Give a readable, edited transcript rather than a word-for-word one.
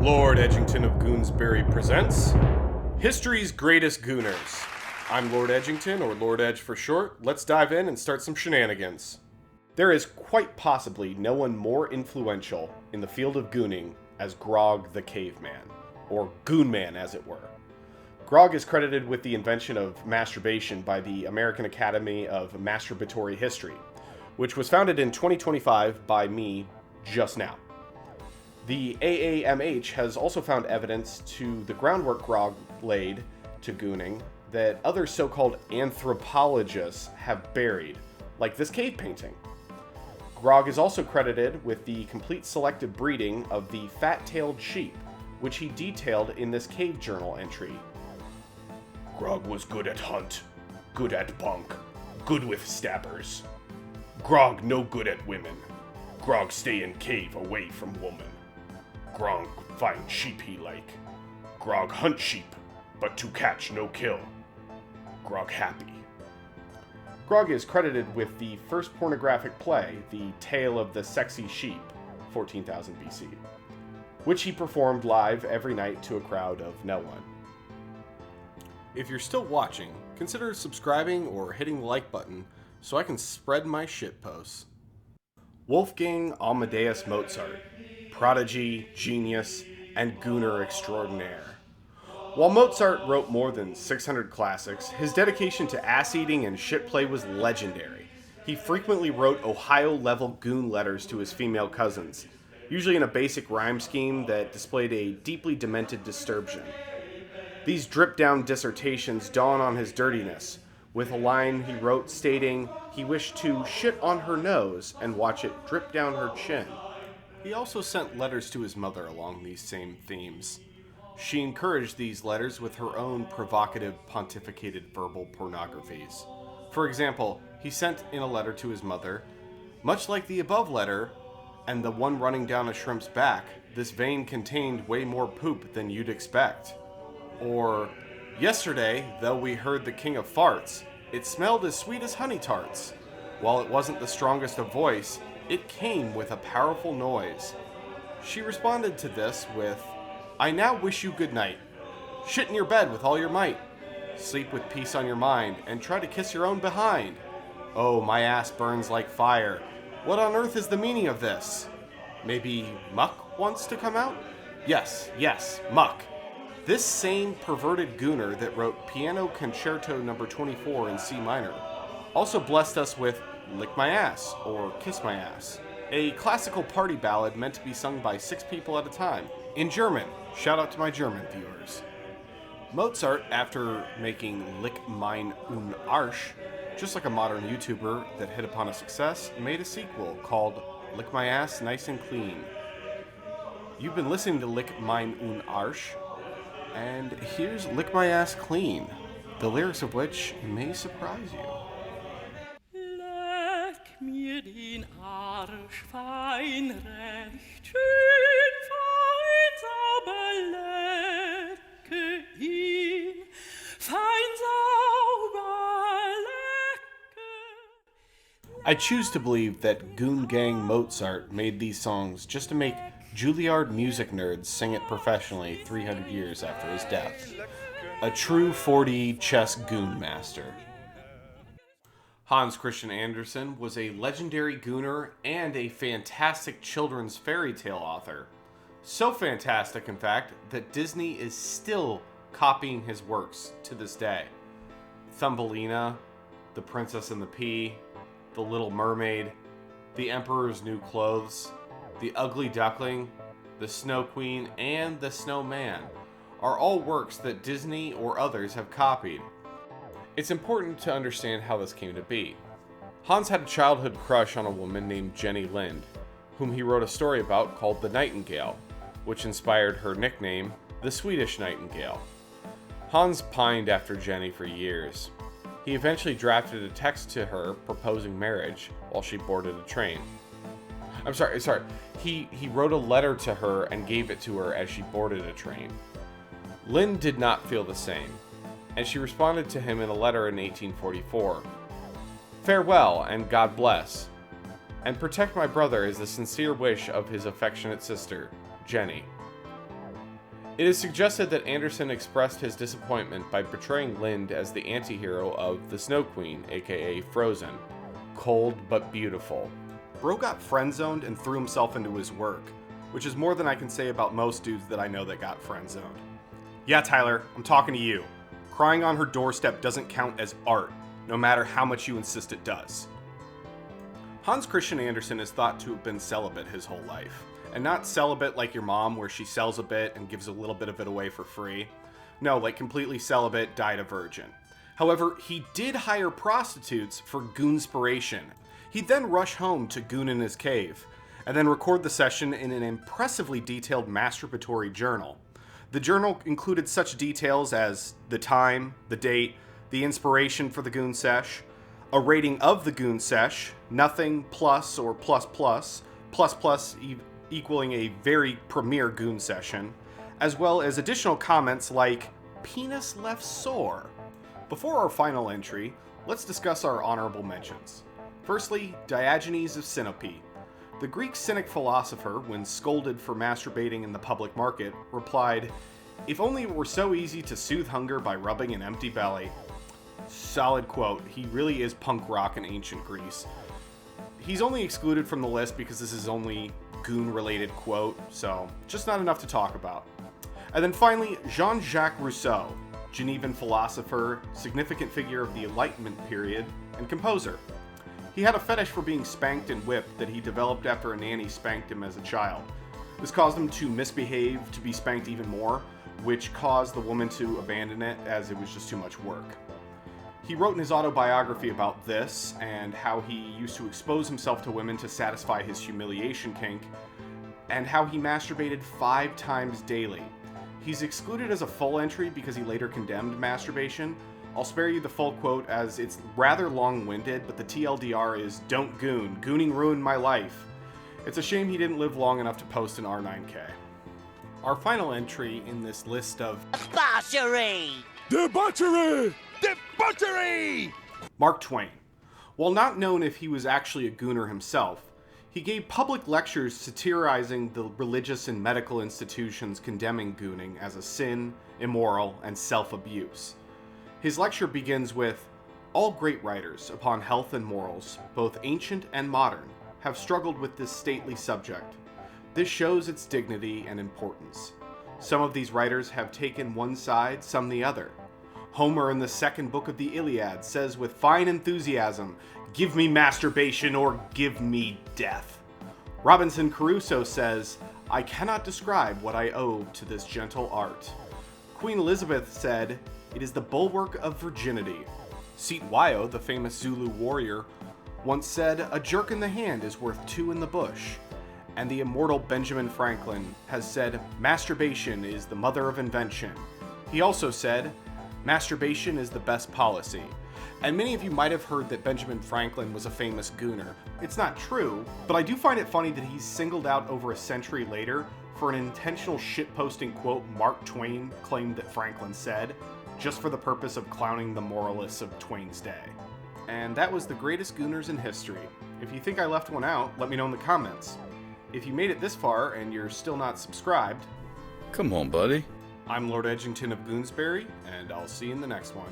Lord Edgington of Goonsberry presents History's Greatest Gooners. I'm Lord Edgington, or Lord Edge for short. Let's dive in and start some shenanigans. There is quite possibly no one more influential in the field of gooning as Grog the caveman, or Goonman as it were. Grog is credited with the invention of masturbation by the American Academy of Masturbatory History, which was founded in 2025 by me just now. The AAMH has also found evidence to the groundwork Grog laid to gooning that other so-called anthropologists have buried, like this cave painting. Grog is also credited with the complete selective breeding of the fat-tailed sheep, which he detailed in this cave journal entry. Grog was good at hunt, good at bunk, good with stabbers. Grog no good at women. Grog stay in cave away from woman. Grog find sheep he like. Grog hunt sheep, but to catch no kill. Grog happy. Grog is credited with the first pornographic play, The Tale of the Sexy Sheep, 14,000 BC, which he performed live every night to a crowd of no one. If you're still watching, consider subscribing or hitting the like button so I can spread my shit posts. Wolfgang Amadeus Mozart, prodigy, genius, and gooner extraordinaire. While Mozart wrote more than 600 classics, his dedication to ass-eating and shit play was legendary. He frequently wrote Ohio-level goon letters to his female cousins, usually in a basic rhyme scheme that displayed a deeply demented disturbance. These drip-down dissertations dawn on his dirtiness, with a line he wrote stating he wished to shit on her nose and watch it drip down her chin. He also sent letters to his mother along these same themes. She encouraged these letters with her own provocative pontificated verbal pornographies. For example, he sent in a letter to his mother, much like the above letter and the one running down a shrimp's back, this vein contained way more poop than you'd expect. Or, yesterday, though we heard the king of farts, it smelled as sweet as honey tarts. While it wasn't the strongest of voice, it came with a powerful noise. She responded to this with, I now wish you good night. Shit in your bed with all your might. Sleep with peace on your mind, and try to kiss your own behind. Oh, my ass burns like fire. What on earth is the meaning of this? Maybe Muck wants to come out? Yes, Muck. This same perverted gooner that wrote Piano Concerto No. 24 in C minor also blessed us with Lick My Ass, or Kiss My Ass, a classical party ballad meant to be sung by 6 people at a time, in German. Shout out to my German viewers. Mozart, after making Lick Mein un Arsch, just like a modern YouTuber that hit upon a success, made a sequel called Lick My Ass Nice and Clean. You've been listening to Lick Mein un Arsch, and here's Lick My Ass Clean, the lyrics of which may surprise you. Leck mir den Arsch fein recht schön fein sauber lecke ihn fein sauber lecke. I choose to believe that Goon Gang Mozart made these songs just to make Juilliard music nerds sing it professionally 300 years after his death. A true 4D chess goon master. Hans Christian Andersen was a legendary gooner and a fantastic children's fairy tale author. So fantastic, in fact, that Disney is still copying his works to this day. Thumbelina, The Princess and the Pea, The Little Mermaid, The Emperor's New Clothes, The Ugly Duckling, The Snow Queen, and The Snowman are all works that Disney or others have copied. It's important to understand how this came to be. Hans had a childhood crush on a woman named Jenny Lind, whom he wrote a story about called The Nightingale, which inspired her nickname, the Swedish Nightingale. Hans pined after Jenny for years. He eventually drafted a text to her proposing marriage while she boarded a train. He wrote a letter to her and gave it to her as she boarded a train. Lind did not feel the same, and she responded to him in a letter in 1844. Farewell, and God bless. And protect my brother is the sincere wish of his affectionate sister, Jenny. It is suggested that Andersen expressed his disappointment by portraying Lind as the anti-hero of the Snow Queen, aka Frozen. Cold but beautiful. Bro got friend-zoned and threw himself into his work, which is more than I can say about most dudes that I know that got friend-zoned. Yeah, Tyler, I'm talking to you. Crying on her doorstep doesn't count as art, no matter how much you insist it does. Hans Christian Andersen is thought to have been celibate his whole life. And not celibate like your mom, where she sells a bit and gives a little bit of it away for free. No, like completely celibate, died a virgin. However, he did hire prostitutes for goonspiration. He'd then rush home to goon in his cave, and then record the session in an impressively detailed masturbatory journal. The journal included such details as the time, the date, the inspiration for the goon sesh, a rating of the goon sesh, nothing plus or plus plus, equaling a very premier goon session, as well as additional comments like, penis left sore. Before our final entry, let's discuss our honorable mentions. Firstly, Diogenes of Sinope. The Greek cynic philosopher, when scolded for masturbating in the public market, replied, "If only it were so easy to soothe hunger by rubbing an empty belly." Solid quote. He really is punk rock in ancient Greece. He's only excluded from the list because this is only goon-related quote, so just not enough to talk about. And then finally, Jean-Jacques Rousseau, Genevan philosopher, significant figure of the Enlightenment period, and composer. He had a fetish for being spanked and whipped that he developed after a nanny spanked him as a child. This caused him to misbehave to be spanked even more, which caused the woman to abandon it as it was just too much work. He wrote in his autobiography about this and how he used to expose himself to women to satisfy his humiliation kink, and how he masturbated 5 times daily. He's excluded as a full entry because he later condemned masturbation. I'll spare you the full quote as it's rather long-winded, but the TLDR is, "Don't goon. Gooning ruined my life." It's a shame he didn't live long enough to post an R9K. Our final entry in this list of Debauchery! Debauchery! Debauchery! Mark Twain. While not known if he was actually a gooner himself, he gave public lectures satirizing the religious and medical institutions condemning gooning as a sin, immoral, and self-abuse. His lecture begins with, "All great writers upon health and morals, both ancient and modern, have struggled with this stately subject. This shows its dignity and importance. Some of these writers have taken one side, some the other. Homer in the second book of the Iliad says with fine enthusiasm, 'Give me masturbation or give me death.' Robinson Crusoe says, 'I cannot describe what I owe to this gentle art.' Queen Elizabeth said, 'It is the bulwark of virginity.' Cetewayo, the famous Zulu warrior, once said, 'A jerk in the hand is worth 2 in the bush.' And the immortal Benjamin Franklin has said, 'Masturbation is the mother of invention.' He also said, 'Masturbation is the best policy.' And many of you might have heard that Benjamin Franklin was a famous gooner. It's not true, but I do find it funny that he's singled out over a century later for an intentional shitposting quote Mark Twain claimed that Franklin said, just for the purpose of clowning the moralists of Twain's day. And that was the greatest gooners in history. If you think I left one out, let me know in the comments. If you made it this far and you're still not subscribed, Come on, buddy. I'm Lord Edgington of Goonsberry, and I'll see you in the next one.